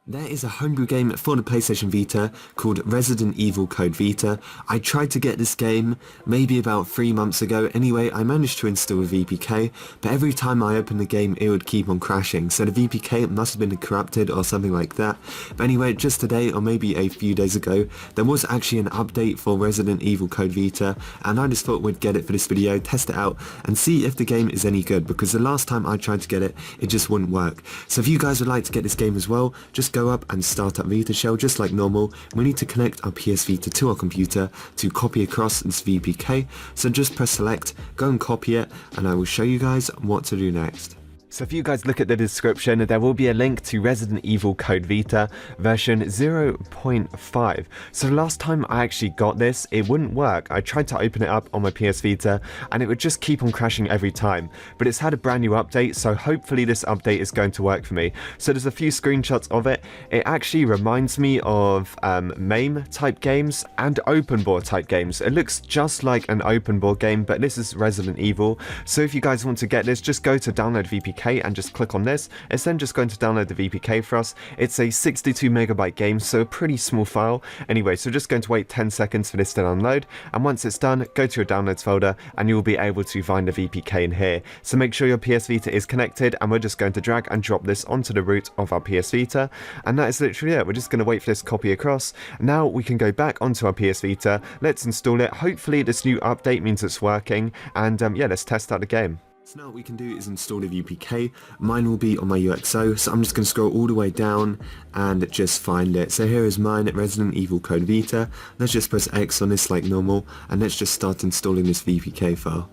There is a homebrew game for the PlayStation Vita called Resident Evil Code Vita. I tried to get this game maybe about 3 months ago. Anyway, I managed to install a VPK, but every time I opened the game it would keep on crashing, so the VPK must have been corrupted or something like that. But anyway, just today, or maybe a few days ago, there was actually an update for Resident Evil Code Vita, and I just thought we'd get it for this video, test it out, and see if the game is any good, because the last time I tried to get it, it just wouldn't work. So if you guys would like to get this game as well, just go up and start up Vita Shell just like normal. We need to connect our PS Vita to our computer to copy across this VPK, so just press select, go and copy it, and I will show you guys what to do next. So if you guys look at the description, there will be a link to Resident Evil Code Vita version 0.5. So last time I actually got this, it wouldn't work. I tried to open it up on my PS Vita and it would just keep on crashing every time. But it's had a brand new update, so hopefully this update is going to work for me. So there's a few screenshots of it. It actually reminds me of MAME type games and open board type games. It looks just like an open board game, but this is Resident Evil. So if you guys want to get this, just go to download VPK and just click on this. It's then just going to download the VPK for us. It's a 62 megabyte game, so a pretty small file. Anyway, so just going to wait 10 seconds for this to download, and once it's done, go to your downloads folder and you'll be able to find the VPK in here. So make sure your PS Vita is connected, and we're just going to drag and drop this onto the root of our PS Vita, and that is literally it. We're just going to wait for this copy across. Now we can go back onto our PS Vita, let's install it. Hopefully this new update means it's working, and yeah, let's test out the game. So now what we can do is install the VPK. Mine will be on my UXO, so I'm just going to scroll all the way down and just find it. So here is mine, Resident Evil Code Vita. Let's just press X on this like normal, and let's just start installing this VPK file.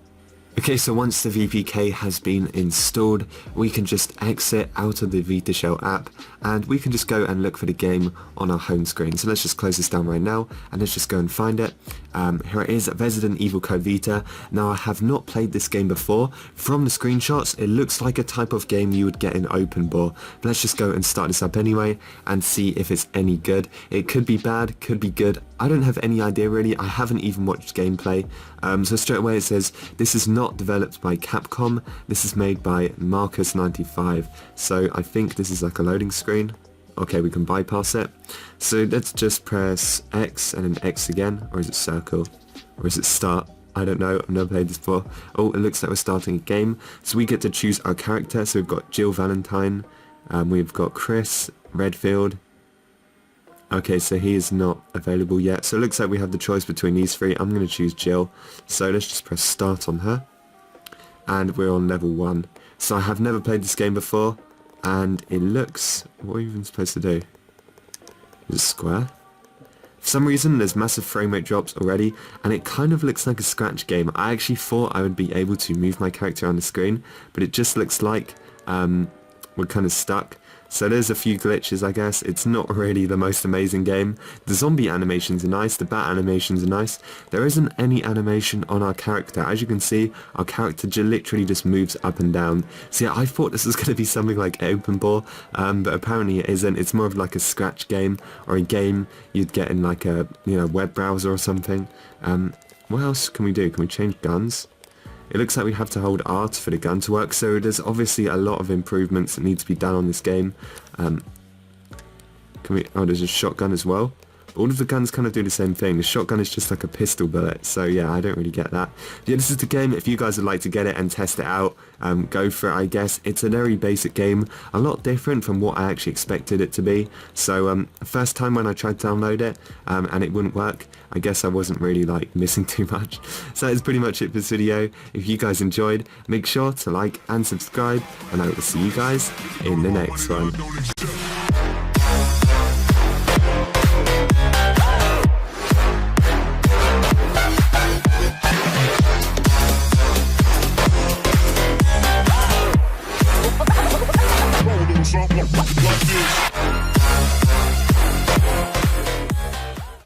Okay, so once the VPK has been installed, we can just exit out of the Vita Shell app, and we can just go and look for the game on our home screen. So let's just close this down right now, and let's just go and find it. Here it is, Resident Evil Code Vita. Now I have not played this game before. From the screenshots, it looks like a type of game you would get in open board. But let's just go and start this up anyway, and see if it's any good. It could be bad, could be good. I don't have any idea really. I haven't even watched gameplay. So straight away it says, this is not developed by Capcom, this is made by Marcus95. So I think this is like a loading screen. Okay, we can bypass it. So let's just press X and then X again, or is it circle, or is it start? I don't know, I've never played this before. Oh, it looks like we're starting a game. So we get to choose our character. So we've got Jill Valentine, we've got Chris Redfield. Okay, so he is not available yet. So it looks like we have the choice between these three. I'm going to choose Jill. So let's just press start on her. And we're on level 1. So I have never played this game before. And it looks... what are you even supposed to do? Is it square? For some reason there's massive frame rate drops already. And it kind of looks like a scratch game. I actually thought I would be able to move my character on the screen. But it just looks like we're kind of stuck. So there's a few glitches, I guess. It's not really the most amazing game. The zombie animations are nice, the bat animations are nice. There isn't any animation on our character. As you can see, our character literally just moves up and down. So yeah, I thought this was going to be something like open ball, but apparently it isn't. It's more of like a scratch game, or a game you'd get in like a web browser or something. What else can we do? Can we change guns? It looks like we have to hold R for the gun to work, so there's obviously a lot of improvements that need to be done on this game. Can we? Oh, there's a shotgun as well. All of the guns kind of do the same thing. The shotgun is just like a pistol bullet, so yeah, I don't really get that. But yeah, this is the game. If you guys would like to get it and test it out, go for it, I guess. It's a very basic game, a lot different from what I actually expected it to be. So first time when I tried to download it, and it wouldn't work, I guess I wasn't really like missing too much. So that is pretty much it for this video. If you guys enjoyed, make sure to like and subscribe, and I will see you guys in the next one.